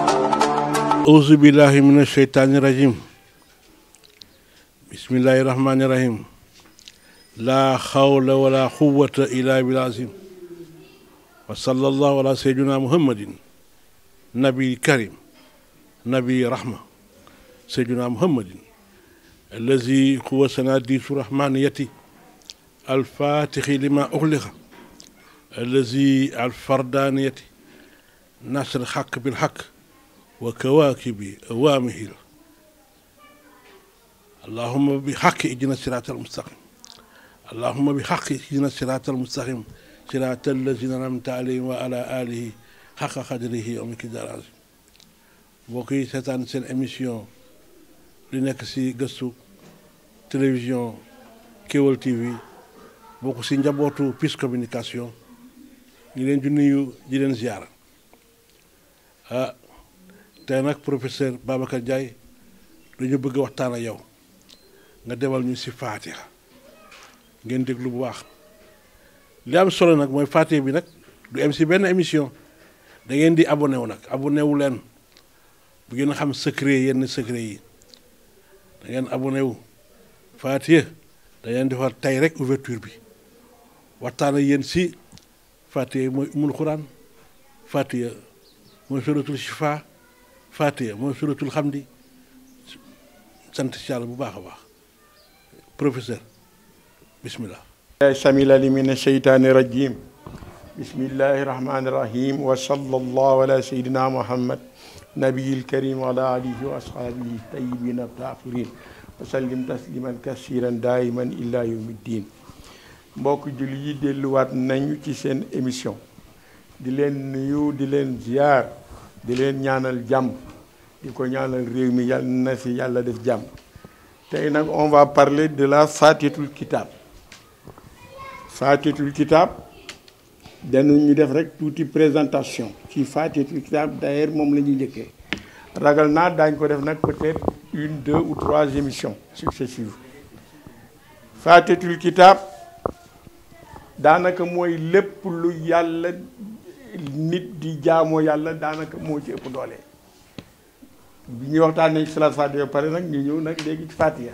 أعوذ بالله من الشيطان الرجيم بسم الله الرحمن الرحيم لا حول ولا قوة إلا بالله العظيم وصلى الله على سيدنا محمد نبي الكريم نبي رحمة سيدنا محمد الذي هو سناديس رحمانيتي الفاتح لما أغلق الذي الفردانية نصر الحق بالحق وكواكب أوامه اللهم بحق اهدنا الصراط المستقيم اللهم بحق اهدنا الصراط المستقيم صراط الذين أنعمت عليهم وعلى آله حق قدره ومقداره العظيم mbokk yi seetaan seen émission li nekk ci gëstu télévision Kewel TV bokk ci njabootu PIS communication ñu leen di nuyu di leen ziara tey nag professeur Babacar Ndiaye dañu bëgg waxtaan ak yow nga demal ñu ci Fatiha ngeen déglu bu baax li am solo nag mooy Fatiha bi nag du am ci benn émission da ngeen di abonné wu nag abonné wu leen bu ngeen xam secret yenn secret yi da ngeen abonné wu Fatiha da ngeen defar tey rek ouverture bi waxtaan ak yéen ci Fatiha mooy umul Quran Fatiha mooy suratul Shifa Fatiha mooy suratul Hamdi sant ci Yàlla bu baax a baax professeur bismillah samil ali min asheytaani rajim bismillahi rahmani rahim wa sallallahu ala sayidina muhammad nabiyil karim wa ala alihi wa ashabihi tayyibin tahirin wa sallim tasliman kasiran daiman ila yawmi ddin mbokk julli yi delluwaat nañu ci seen émission di leen nuyu di leen ziar di leen ñaanal jàmm di ko ñaanal réew mi yàlla na fi yàlla def jàmm tey nag on va parler de la Fatihatul Kitab Fatihatul Kitab dañu ñu def rek tuuti présentation ci Fatihatul Kitab d'ailleurs moom la ñuy njëkkee ragal naa daañ ko def nag peut-être 1, 2 ou 3 émissions successives Fatihatul Kitab daanaka mooy lépp lu yàlla nit di jaamoo yàlla daanaka moo ci ëpp doole bi ñuy waxtaan nañ salaat Fatiha pare nag ñu ñëw nag léegi ci Fatiha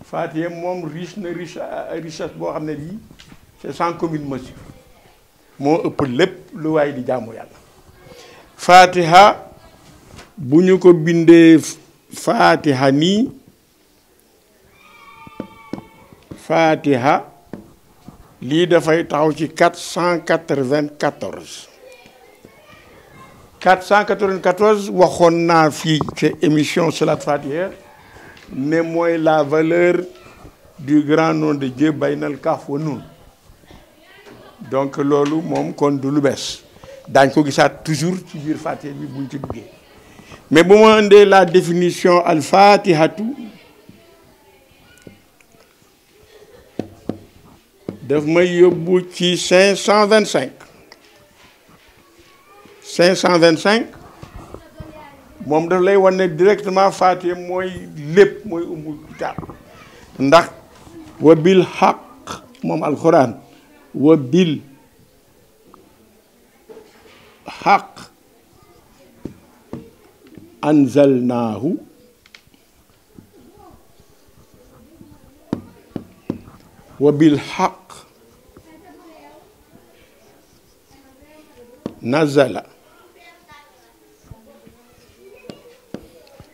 Fatiha moom richesse boo xam ne bii c'est sans commune mesure moo ëpp lépp lu waay di jaamoo yàlla Fatiha bu ñu ko bindee Fatiha nii Fatiha lii dafay taxaw ci 494 waxoon naa fii ci émission Salat Fatiha ne mooy la valeur du grand nom de Dieu baynal kaaf wa nun donc loolu moom kon du lu bees daañ ko gisaat toujours ci biir Fatiha bi buñ ci duggee mais bu ma indee la définition al fatihatu daf may yóbbu ci 525 moom daf lay wan ne directement Fatiha mooy lépp mooy umul kitaab ndax wa bil xaq moom alquran wa bil xaq anzalnaahu wa bil xaq nazala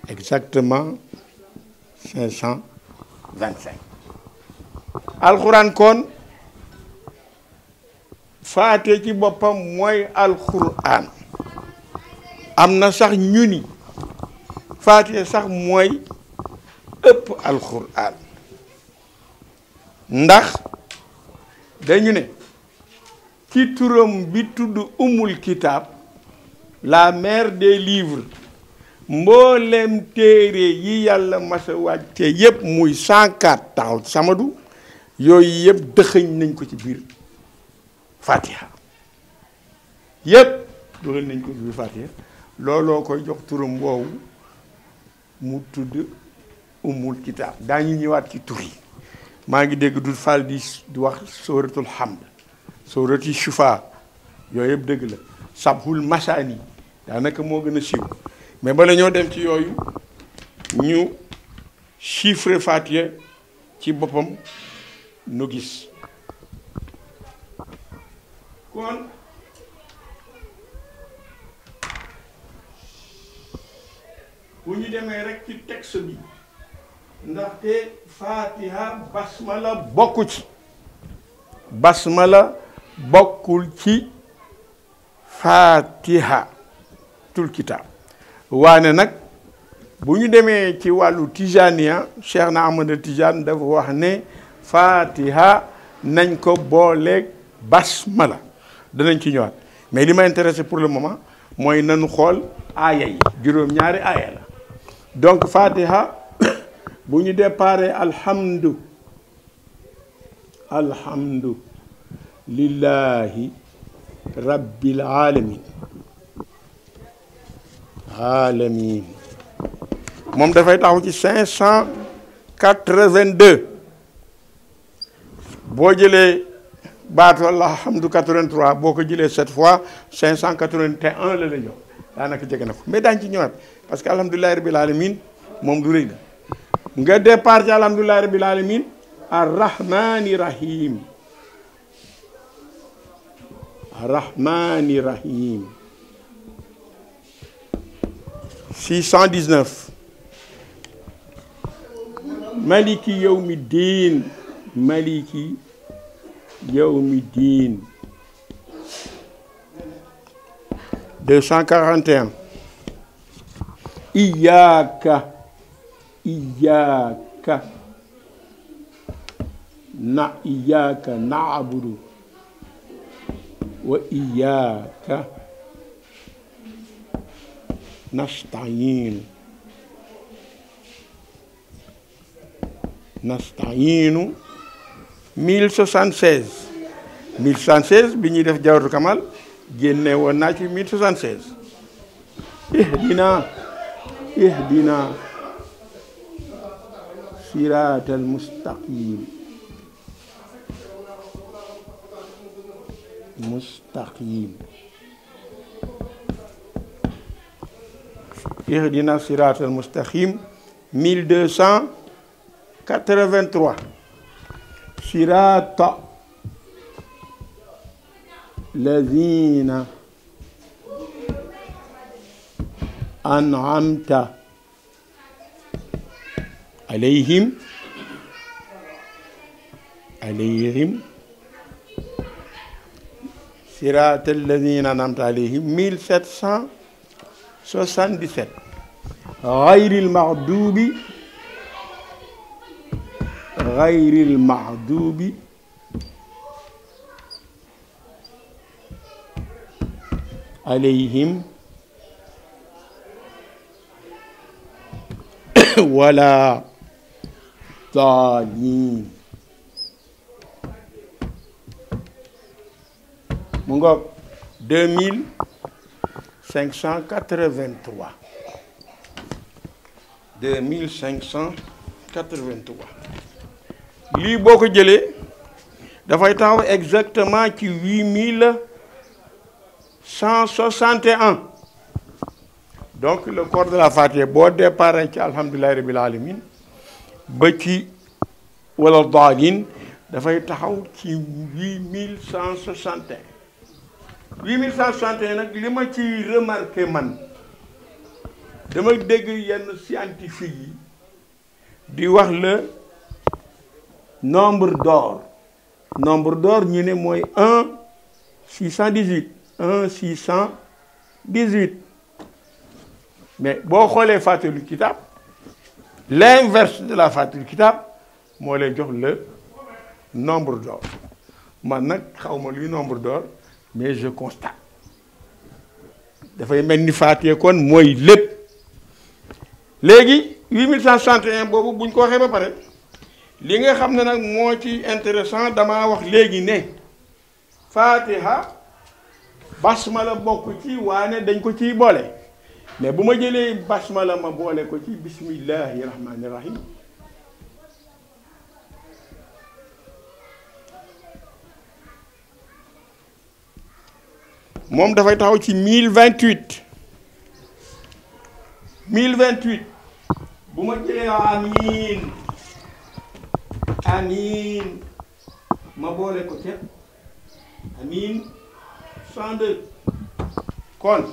exactement 525 alxuraan kon Fatiha ci boppam mooy alxuraan am na sax ñu ni Fatiha sax mooy ëpp alxuraan ndax dañu ne ci turam bi tudd umul kitab la mère des livres mboolem téere yi yàlla masa wàcce yépp muy 104 taxaw samadu yooyu yépp dëxëñ nañ ko ci biir Fatiha yépp dugal nañ ko ci biir Fatiha looloo koy jox turam woowu mu tudd umul kitab daañu ñëwaat ci tur yi maa ngi dégg du Fall di wax suratul hamd suratul shufa yooyu yëpp dëgg la sabhul masani daanaka moo gën a siiw mais bala ñoo dem ci yooyu ñu chiffre Fatiha ci boppam nu gis kon bu ñu demee rek ci texte bi ndaxte Fatiha basmala bokku ci basmala bokkul ci Fatiha tul kitab waane nag bu ñu demee ci wàllu tijaniya Cheikh na Ahmad Tijaan dafa wax ne Fatiha nañ ko booleeg basmala danañ ci ñëwaat mais li ma intéressé pour le moment mooy nañu xool aaya yi juróom-ñaari aaya la donc Fatiha bu ñu déparé alhamdu lillahi rabbil alamin moom dafay taxaw ci 582 boo jëlee baatu alhamdu 83 boo ko jëlee 7 fois 581 la la jox daanaka jege na ko mais daañu ci ñëwaat parce que alhamdulillahi rabbil alamin moom du rëy la nga départ ci alhamdulillahi rabbil alamin arrahmani rahim 619 maliki yawmiddin 241 iyyaka na'budu wa iyyaka nasta'in 1076 bi ñuy def jawharatul kamal génne woon naa ci 1076 ihdina siratal mustaqim ihdina siratal mustaqim 1283 sirata lazina an'amta alayhim sirata lazina an'amta alayhim 1777 ghayril maghdubi alayhim wala daalin mu ngoog 2583 lii boo ko jëlee dafay taxaw exactement ci 8161 donc le corps de la Fatiha boo départ ci alhamdulillahi rabbil alamin ba ci wala daalin dafay taxaw ci 8161 8161 nag li ma ci remarqué man dama dégg yenn scientifique yi di wax le nombre d'or ñu ne mooy 1618 mais boo xoolee Fatihatul Kitab l'inverse de la Fatihatul Kitab moo lay jox le nombre d'or man nag xawma luy nombre d'or mais je constate dafay mel ni Fatiha kon mooy lépp léegi 8161 boobu buñ ko waxee ba pare li nga xam ne nag moo ci intéressant damaa wax léegi ne Fatiha basmala bokk ci waane dañ ko ciy boole mais bu ma jëlee basmala ma boole ko ci bismillahi rahmani rahim moom dafay taxaw ci 1028 1028 bu ma jëlee amiin amiin ma boole ko ca amiin 102 kon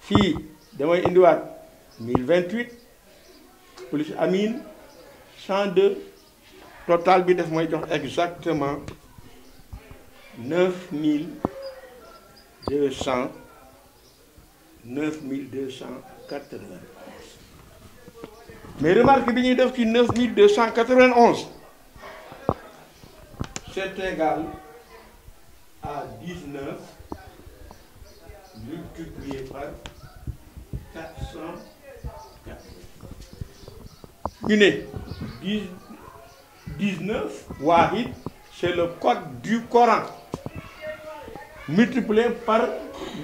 fii damay indiwaat 1028 plus amiin 102 total bi def may jox exactement 9280. Mais remarque bi ñuy def ci 9291 c'est égal à 19 multiplié par 404. ñu ne 19 wahid c'est le code du Coran multiplié par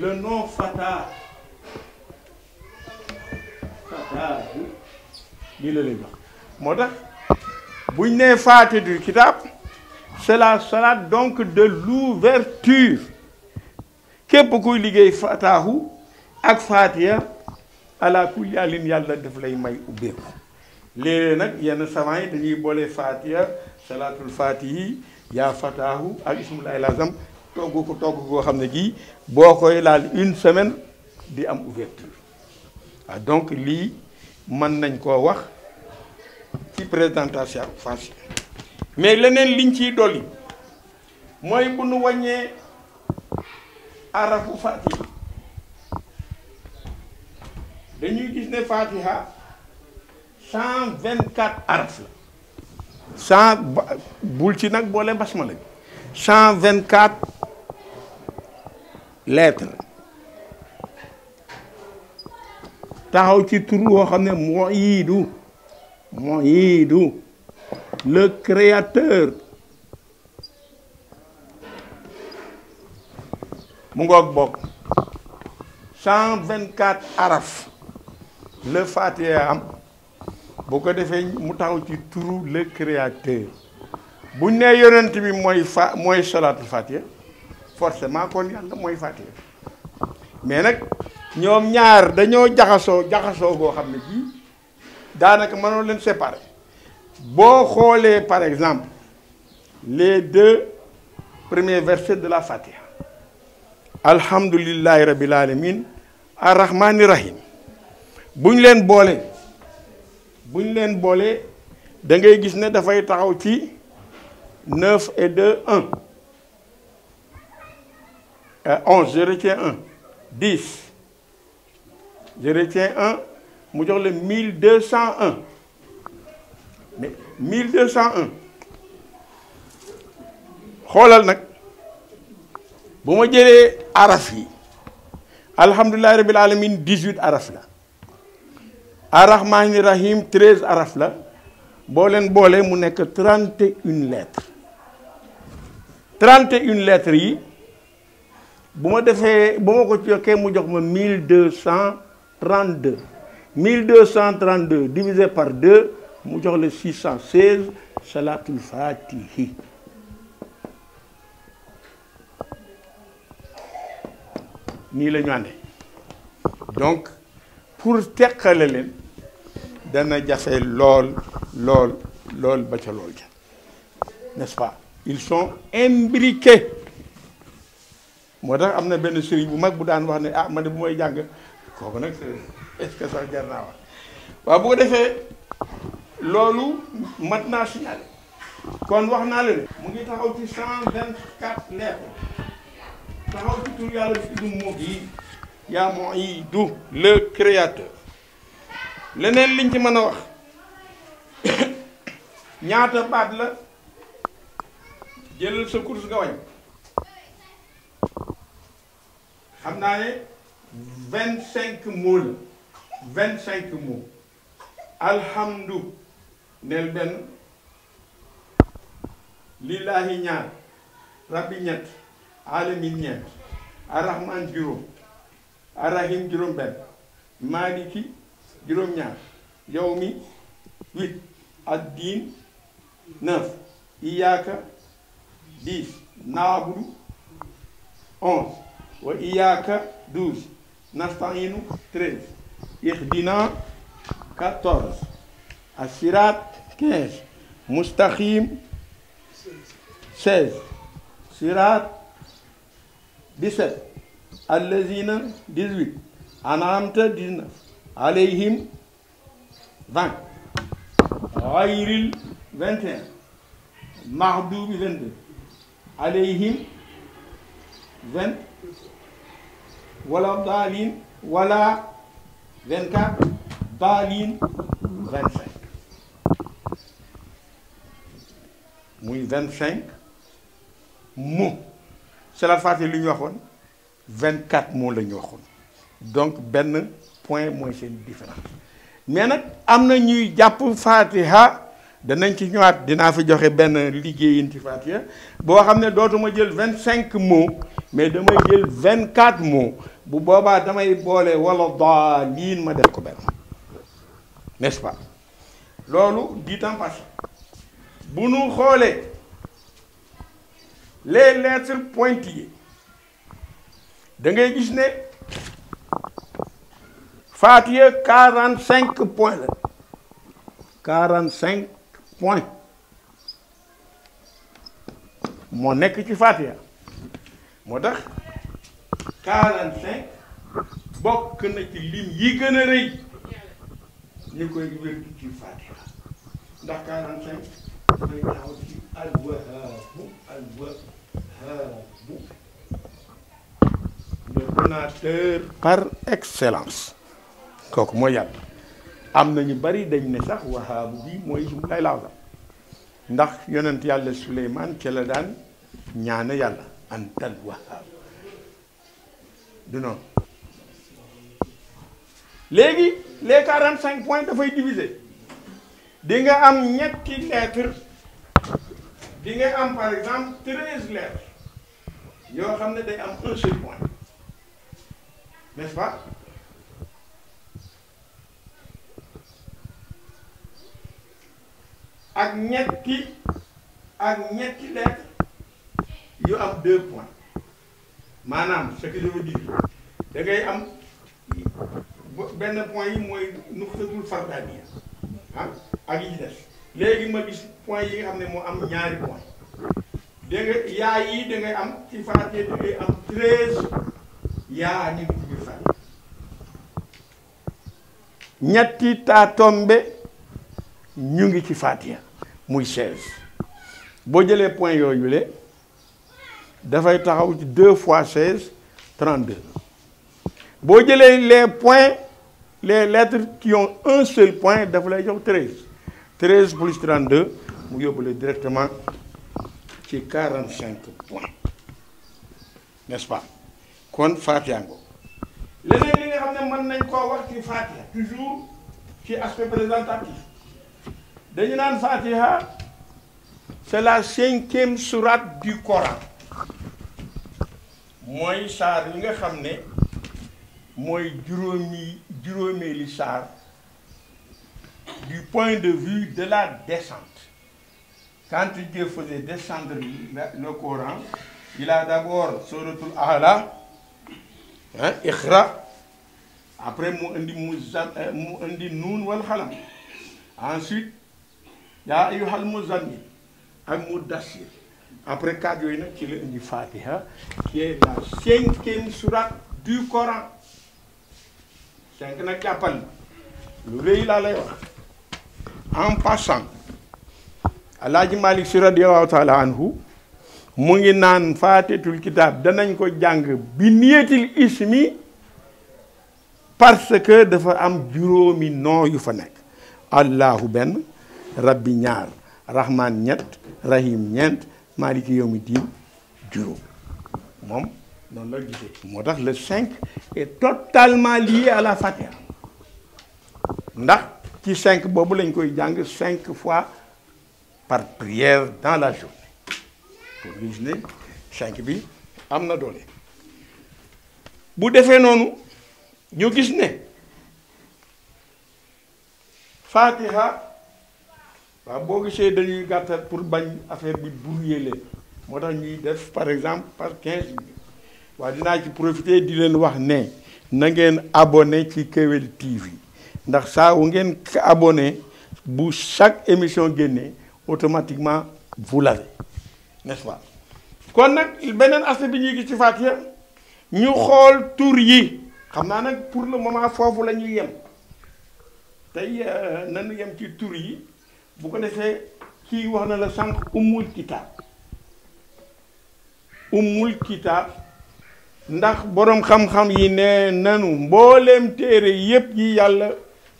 le nom Fatah. Fatah lii la lay wax moo tax buñ nee Faatiha du kitab c'est la salade donc de l'ouverture képp kuy liggéey Fatahu ak Faatiha ala kulli yàllin yàlla daf lay may ubbeeku léeg-léeg nag yenn savant yi dañuy boole Faatiha salaatul Faatihi yaa Fatahu ak ismullahi lazam togg ko koo xam ne gii boo koy laal une semaine di am ouverture waaw donc lii mën nañ koo wax ci présentation facile mais leneen liñ ciy dolli mooy bu nu wàññee arafu Fatiha dañuy gis ne Fatiha 124 araf la bul ci nag boole basmala bi 124 lettres taxaw ci tur woo xam ne Mu'iidu le créateur mu ngoog bokk 124 araf le Fatiha am bu ko defee mu taxaw ci turu le créateur buñ nee yonent bi mooy salaatul Fatiha forcément kon yàlla mooy Fatiha mais nag ñoom ñaar dañoo jaxasoo boo xam ne bii daanaka mënoo leen séparer boo xoolee par exemple les 2 premiers versets de la Fatiha alhamdulillahi rabbil alamin arrahmani rahim buñ leen boolee da ngay gis ne dafay taxaw ci 9 et 2 1 11 je retiens 1 10 je retiens 1 mu jox le 1201 mais 1201 xoolal nag bu ma jëlee araf yi alhamdulillahi rabbil alamin 18 araf la arrahmani rahim 13 araf la boo leen boolee mu nekk 31 lettres 31 lettres yi bu ma ko yokkee mu jox ma 1232 1232 divisé par 2 mu jox le 616 salatul Fatihi nii la ñu àndee donc pour teqale leen dana jafe lool ba ca lool ja n'est-ce pas ils sont imbriqués moo tax am na benn sëriñ bu mag bu daan wax ne ah man de bu may jàng kooku nag est-ce que sax jar naa wax waaw bu ko defee loolu mat naa signalé kon wax naa leen mu ngi taxaw ci 124 lettres taxaw ci tur yàlla bi tudd Mu'iid yaa Mu'iidu le créateur leneen liñ ci mën a wax ñaata baat la jëlal sa course nga wañ xam naa ne 25 mots la 25 mots alhamdu neel benn lillaahi ñaar rabbi ñett alamin ñeent arrahman juróom arrahim juróom benn maliki juróom ñaar yawmi 8 ad-diin 9 iyaaka 10 naabudu 11 wa iyyaka 12 nasta'inu 13 ihdina 14 as-sirat 15 mustaqim 16 sirat 17 allazina 18 an'amta 19 alayhim 20 ghayril 21 maghdubi 22 alayhim 20 wala daalin wala 24 daalin 25 muy 25 mots salaat faatiha li ñu waxoon 24 mots la ñu waxoon donc benn point mooy seen différence mais nag am na ñuy jàpp faatiha danañ ci ñëwaat dinaa fi joxe benn liggéeyin ci faatiha boo xam ne dootuma jël 25 mots mais damay jël 24 mots bu boobaa damay boole wala daalin ma def ko benn n'est-ce pas loolu dit en passant bu nu xoolee les lettres pointillées da ngay gis ne faatiha 45 points la 45 points moo nekk ci faatiha moo tax 45 bokk na ci lim yi gën a rëy ñu koy wér ci faatiha ndax 45 dafay taxaw ci al-Wahhaabu le donateur par excellence kooku mooy yàlla am na ñu bari dañ ne sax wahaabu bi mooy ismullahi al-azam ndax yonent yàlla Suleymaan ca la daan ñaana yàlla antal wahaab du noonu léegi les 45 points dafay diviser di nga am ñetti lettres di nga am par exemple 13 lettres yoo xam ne day am un seul point n'est-ce pas ak ñetti lettres yu am 2 points maanaam ce que je veux dire da ngay am benn point yi mooy nuqtatul fardaniya ak yi des léegi ma gis point yi nga xam ne moo am ñaari point da nga yaa yi da ngay am ci faatiha da ngay am 13 yaa ñu ngi ci biir faatiha ñetti taatombe ñu ngi ci faatiha muy 16 boo jëlee point yooyu le dafay taxaw ci 2 fois 16 32 boo jëlee les points les lettres qui ont un seul point dafa lay jox 13 plus 32 mu yóbbule directement ci 45 points n'est-ce pas kon Fatiha ngo leneen li nga xam ne mën nañ koo wax ci Fatiha toujours ci aspect présentatif dañu naan Fatiha c'est la 5e sourate du Coran mooy saar yi nga xam ne mooy juróomeeli saar du point de vue de la descente. Quand Dieu faisait descendre le Coran, il a d'abord Suratul A'la, Iqra, après mu indi Nuun wal Qalam, ensuite yaa ayyuhal muzammil ak Mudassir, après 4 yooyu nag ci la indi Fatiha qui est la 5e sourate du Coran. 5 nag jàppal lu rëy laa lay wax. En passant Alaaji Malik Si radiyallahu taala anhu mu ngi naan faatihatul kitaab danañ ko jàng bi niyatil ismi parce que dafa am juróomi noo yu fa nekk allahu benn rabbi ñaar rahman ñett rahim ñeent maliki yawmi diin juróom moom noonu la gisee moo tax le 5 est totalement lié à la Fatiha ndax ci 5 boobu lañ koy jàng 5 fois par prière dans la journée pour gis ne 5 bi am na doole bu defee noonu ñu gis ne Fatiha waaw boo gisee dañuy gàttal pour bañ affaire bi brouiller leen moo tax ñuy def par exemple par 15 minutes waaw dinaa ci profiter di leen wax ne na ngeen abonné ci Kewel TV ndax saa wu ngeen abonné bu chaque émission génnee automatiquement vous l'avez, n'est-ce pas. kon nag beneen aspect bi ñuy gis ci Fatiha ñu xool tur yi xam naa nag pour le moment foofu la ñuy yem tey nañu yem ci tur yi bu ko defee kii wax na la sànq ummul kitaab ndax boroom xam-xam yi ne nanu mbooleem téere yépp yi yàlla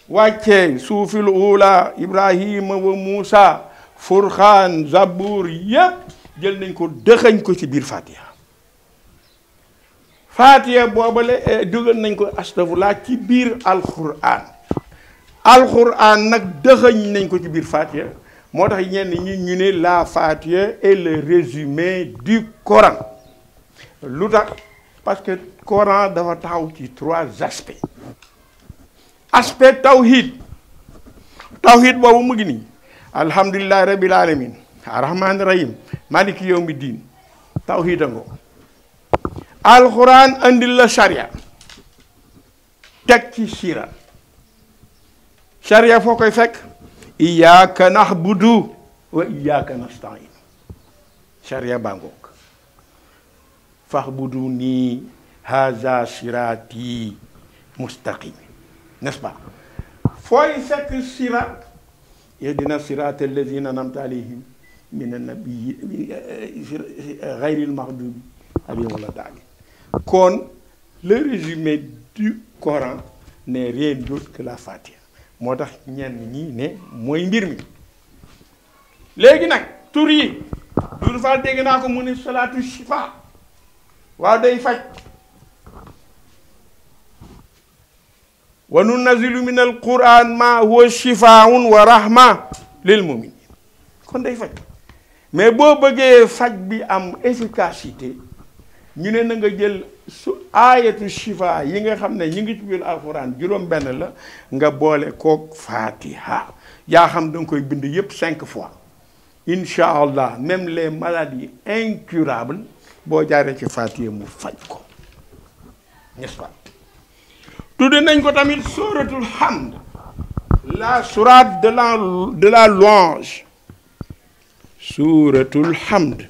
wàccee suufil ula Ibrahima wa Muusa Furxaan Zabuur yépp jël nañ ko dëxañ ko ci biir Fatiha boobale dugal nañ ko astafurlah ci biir alquran nag dëxañ nañ ko ci biir Fatiha moo tax ñenn ñi ñu ne la Fatiha est le résumé du Coran lu tax parce que Coran dafa taxaw ci 3 aspects. aspect tawhid boobu mu ngi nii alhamdulillahi rabbil alamin arrahmanir rahim maliki yawmi diin tawhid ngo alquran andil la sharia teg ci sira sharia foo koy fekk iyyaka na'budu wa iyyaka nasta'in sharia bangook fa'buduni haza sirati mustaqim, n'est-ce pas. fooy fekk sirat ihdina sirata allazina an'amta alayhim minan nabiyyin ghayril maghdubi alayhim wala daalin. kon le résumé du Coran n'est rien d'autre que la Fatiha moo tax ñenn ñi ne mooy mbir mi. léegi nag tur yi Doudou Fall dégg naa ko mu ne salaatu shifa waaw day faj. wa nunazzilu min al quran ma huwa shifaun wa rahma lil muminin kon day faj mais boo bëggee faj bi am efficacité ñu ne na nga jël su aayatu shifa yi nga xam ne ñi ngi ci biir alquran juróom benn la nga boole kook Fatiha yaa xam da nga koy bind yépp 5 fois incha allah même les maladies incurables boo jaaree ci Fatiha mu faj ko, n'est-ce pas. tudde nañ ko tamit suratul hamd, la sourate de la louange, suratul hamd.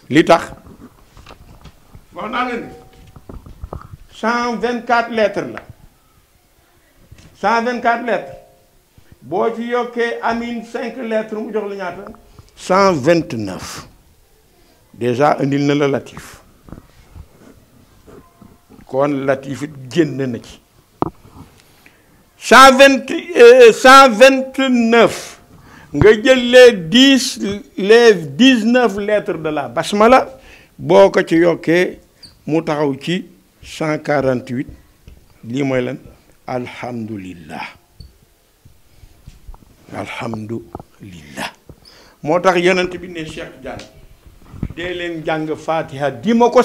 li tax wax naa leen 124 lettres la 124 lettres boo ci yokkee amin 5 lettres mu jox la ñaata 129 déjà indil na la latif kon latif it génn na ci 129 nga jël les 19 lettres de la basmala boo ko ci yokkee mu taxaw ci 148 lii mooy lan alhamdulillah moo tax yonent bi ne Cheikh Diagne dee leen jàng Fatiha di ma ko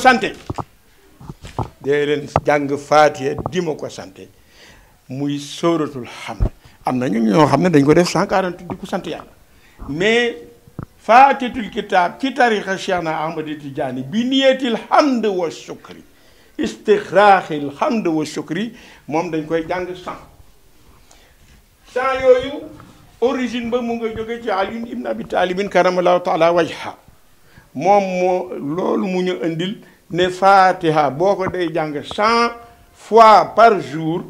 sante muy sóoratul hamd. am na ñu ñoo xam ne dañ ko def 148 di ko sant yàlla mais faatitul kitaab ci tarixa Cheikh na Ahmad Tidiane bi niyetil hamd wa shukri istixraaxil hamd wa shukri moom dañ koy jàng 100 yooyu origine ba mu nga jóge ci Ali ibn Abi Talib karamallahu taala wajha moom moo loolu mu ñu indil ne Fatiha boo ko day jàng 100 fois par jour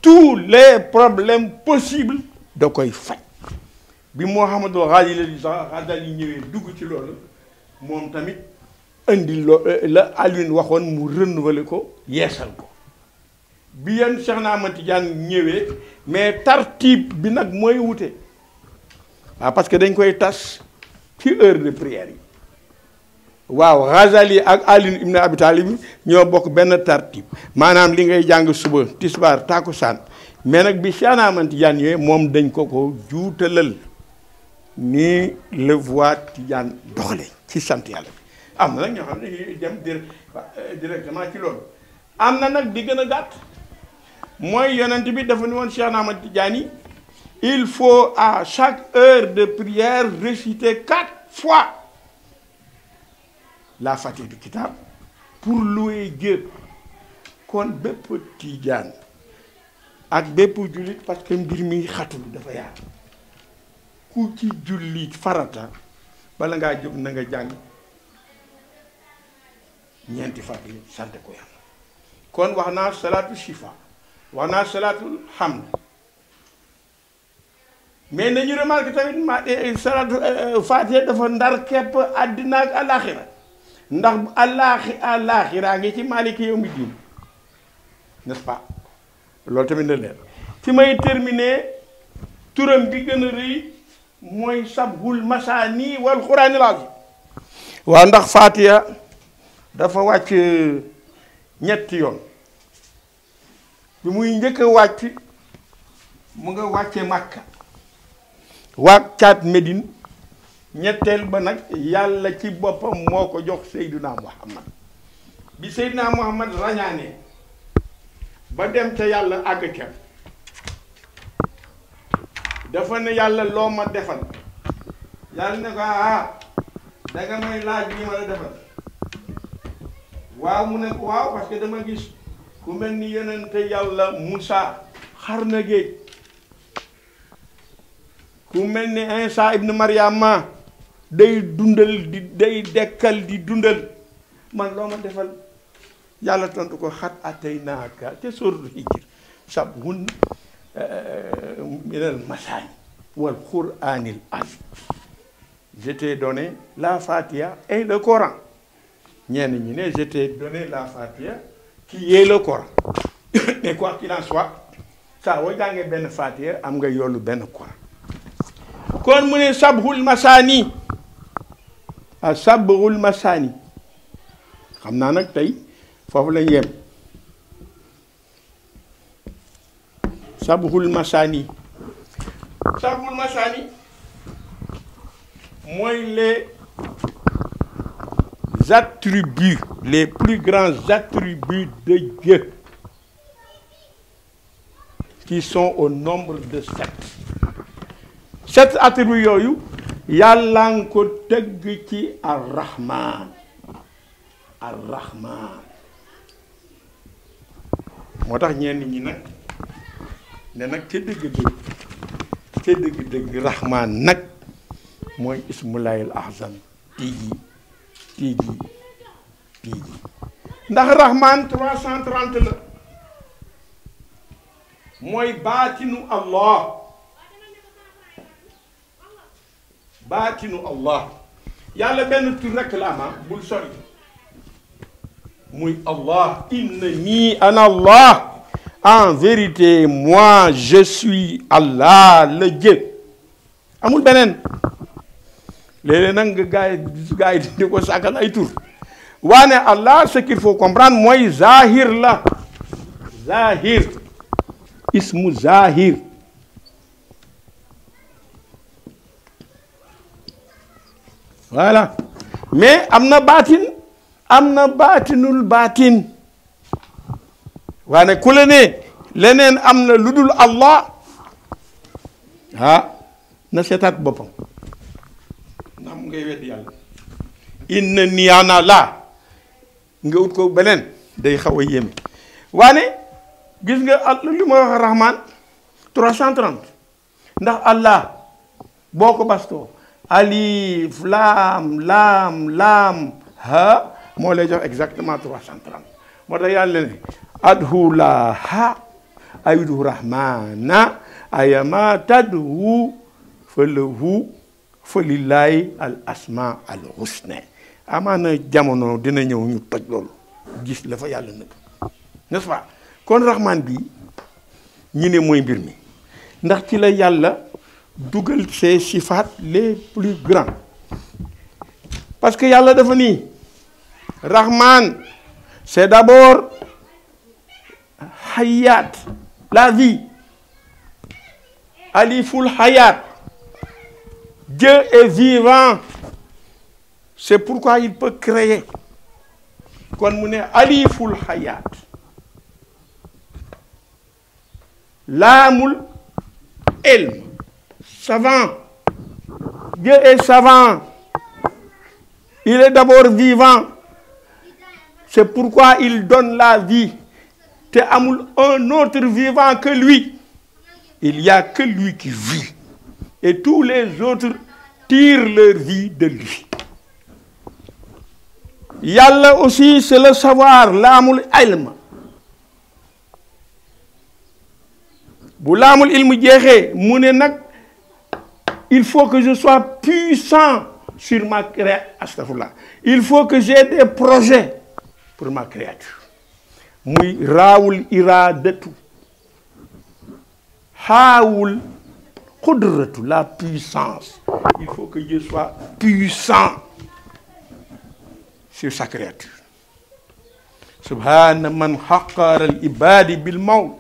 tous les problèmes possibles da koy faj. bi Mouhamadou Ghazali ñëwee dugg ci loolu moom tamit indi la Alioune waxoon mu renouveler ko yeesal ko bi yenn Cheikh na Ahmad Tidiane ñëwee mais tartib bi nag mooy wute waaw parce que dañ koy tas ci heure de prière yi waaw Ghazali ak Ali ibn Abi Talib ñoo bokk benn tartib maanaam li ngay jàng suba tisbaar takkusaan mais nag bi Cheikh Ahmad Tidiane ñëwee moom dañ ko juutalal ni le voie Tidiane doxale ci sant yàlla bi am na nag ñoo xam ne ñuy dem directement ci loolu am na nag di gën a gàtt mooy yonent bi dafa ni woon Cheikh Ahmad Tidiane il faut à chaque heure de prière réciter 4 fois la fatiha du kitab pour louer Dieu. kon bépp tiijaan ak bépp jullit parce que mbir mi xatul dafa yaatu ku ci jullit farata bala ngaa jóg na nga jàng ñeenti fatiha sant ko yàlla. kon wax naa salaatu shifa wax naa salaatul hamd mais nañu remarque tamit salaatu fatiha dafa ndar képp àddina ak àllaaxira ndax àllaaxira ngi ci maaliki yawmi diin, n'est-ce pas? loolu tamit na leer. fi may terminer turam bi gën a rëy mooy sabhul masaani wal quraanil aziim. waaw ndax fatiha dafa wàcc ñetti yoon. bi muy njëkk a wàcc mu nga wàcce Makka wàccaat Médine, ñetteel ba nag yàlla ci boppam moo ko jox Seydina Muhammad. bi Seydina Muhammad rañaanee ba dem te yàlla àgg ca dafa ne yàlla loo ma defal, yàlla ne ko danga may laaj li ma la defal. waaw mu ne ko waaw parce que dama gis ku mel ni yonente yàlla Moussa xar na géej, ku mel ni Isa ibn Maryama day dundal day dekkal di dundal, man loo ma defal. yàlla tontu ko xat ataynaaka te sóoratul Hijr sabhun minal masaani wal quraanil aziim. Je t'ai donné la Fatiha et le Coran. ñenn ñi ne je t'ai donné la Fatiha qui est le Coran. mais quoi qu'il en soit saa boo jàngee benn Fatiha am nga yoolu benn Coran. kon mu ne sabhul masaani sabhul masaani xam naa nag tey foofu lañ yem. sabhul masaani mooy les attributs, les plus grands attributs de Dieu qui sont au nombre de 7. 7 attributs yooyu yàlla nga ko tëgg ci ar-Rahman. moo tax ñenn ñi nag ne nag ca dëgg-dëgg Rahman nag mooy ismullahil azam tigi ndax Rahman 330 la mooy baatinu Allah yàlla benn tur rekk la ama bul sori muy Allah. innani ana Allah, en vérité moi je suis Allah le Dieu. amul beneen. léeg-léeg nag nga gaa yi di ko sàkkal ay tur waane Allah ce qu'il faut comprendre mooy zahir la. ismu zahir. voilà mais am na baatinul baatin waane ku la ne leneen am na lu dul Allah na seetaat boppam ndax mu ngay weddi yàlla. inna ni ana la nga ut ko beneen day xaw a yéeme waane gis nga li ma wax Rahman 330 ndax Allah boo ko bastoo alif laam ha moo lay jox exactement 330. moo tax yàlla ne adhu la ha awidu rahmana ayama tadhu falahu falillahi al asma al husna. amaana jamono dina ñëw ñu toj loolu gis la fa yàlla nëbb, n'est-ce pas? kon Rahman bi ñu ne mooy mbir mi ndax ci la yàlla dugal ses sifaat les plus grands. parce que yàlla dafa nii Rahman c'est d'abord hayat, la vie. aliful hayat, Dieu est vivant, c'est pourquoi il peut créer. kon mu ne aliful hayat. laamul ilm, savant, Dieu est savant, Il est d'abord vivant. C'est pourquoi il donne la vie. Te amul un autre vivant que lui. Il n'y a que lui qui vit. Et tous les autres tirent leur vie de lui. Yalla aussi, c'est le savoir, l'amul ilm. Bu l'amul ilm jeexee mu ne nag il faut que je sois puissant sur ma créature. Il faut que j'ai des projets pour ma créature. Muy raawul iradatu, haawul qudratu, la puissance. Il faut que je sois puissant sur sa créature. Subhana man haqqara al-ibadi bil maut.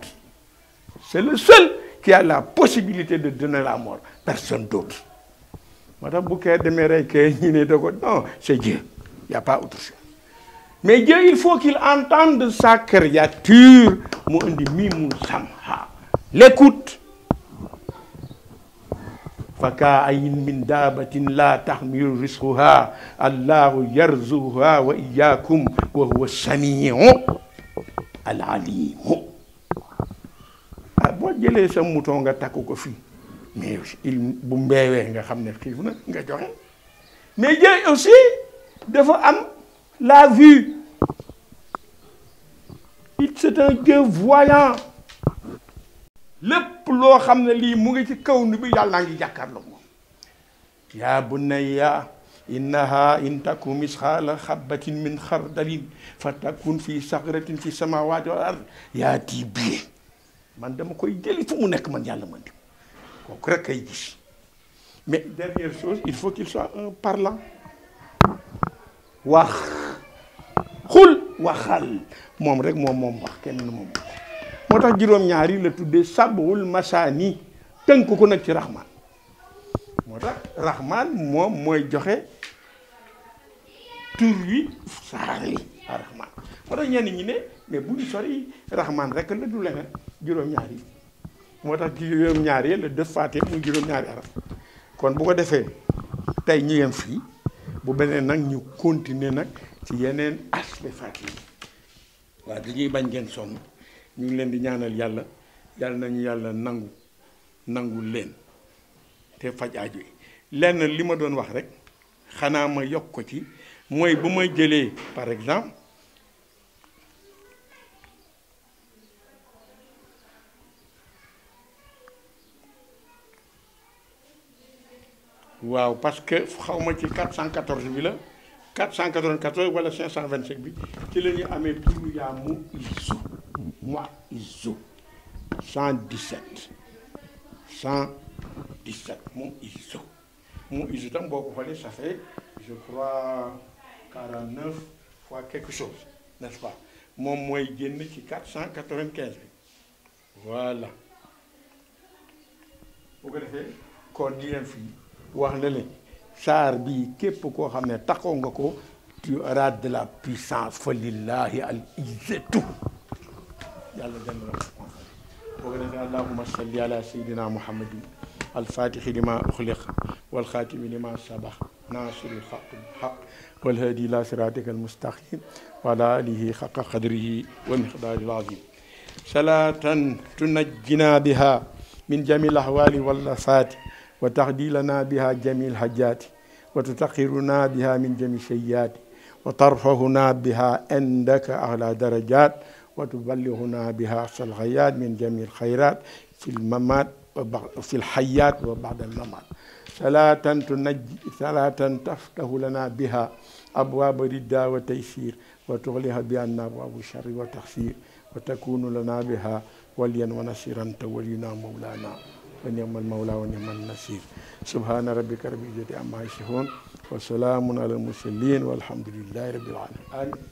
C'est le seul qui a la possibilité de donner la mort. Personne d'autre. Madame Bouquet de Méreke, non, c'est Dieu. Il n'y a pas autre chose. Mais Dieu, il faut qu'il entende sa créature. L'écoute. فكأين من دابة لا تحمل رزقها الله يرزقها وإياكم وهو السميع العليم. boo jëlee sa mouton nga takku ko fii mais il bu mbeewee nga xam ne xiif na nga joxe. Mais Dieu aussi dafa am la vue. C'est un Dieu voyant. lépp loo xam ne lii mu ngi ci kaw ni bi yàlla ngi jàkkaarloo moom. yaa bunayya innaha in taku misqaala xabbatin min xardalin fa takun fi saxratin fi samawati wal ard yaati bi man dama koy jëli fu mu nekk man yàlla man di kooku rek kay gis. Mais dernière chose, il faut qu'il soit un parlant. wax xul waxal moom rek moom wax kenn moom. moo tax juróom-ñaar yi la tuddee sabul masaani tënk ko nag ci rahman. moo tax rahman moom mooy joxe tur wi saar yi rahman. moo tax ñenn ñi ne mais bu ñu sori rahman rek la du leneen juróom-ñaar yi. moo tax juróom-ñaar yi la def faatee muy juróom-ñaari araf. kon bu ko defee tey ñu yem fii bu beneen nag ñu continuer nag ci yeneen aspect faatee waaw dañuy bañ ngeen sonn. ñu ngi leen di ñaanal yàlla nañu yàlla nangu leen te faj aajo yi. lenn li ma doon wax rek xanaa ma yokk ko ci mooy bu ma jëlee par exemple waaw parce que xaw ma ci 414 bi la 494 wala 525 bi ci la ñu amee turu yaa mu isu moi iso 117 mon iso tam boo ko xoolee ça fait je crois 49 fois quelque chose n'est-ce pas moom mooy génn ci 495 bi voilà bu ko defee kon di leen fii wax na leen saar bi képp koo xam ne taxoo nga ko tu auras de la puissance fa lillahi al izzatu yàlla dem na boo ko defee allahumma salli ala sayyidina muhammadin alfatixi lima uxliq walxaatimi lima sabax naasiril xaq bilxaq walhaadi ila siratika almustaqim wa ala alihi xaqa qadrihi wa miqdaari alazim salaatan tunajjina biha min jami alahwali wallafaati wa taxdi lana biha jami alhajaati wa tutaqiruna biha min jami sayyaati wa tarfahuna biha indaka ala darajat وتبلغنا بها أقصى الغايات من جميع الخيرات في الممات في الحياة وبعد الممات. صلاة تفتح لنا بها أبواب الردى والتيسير وتغلق بها أبواب الشر والتخسير وتكون لنا بها وليا ونصيرا أنت ولينا مولانا ونعم المولى ونعم النصير. سبحان ربك رب العزة عما يصفون وسلام على المرسلين والحمد لله رب العالمين.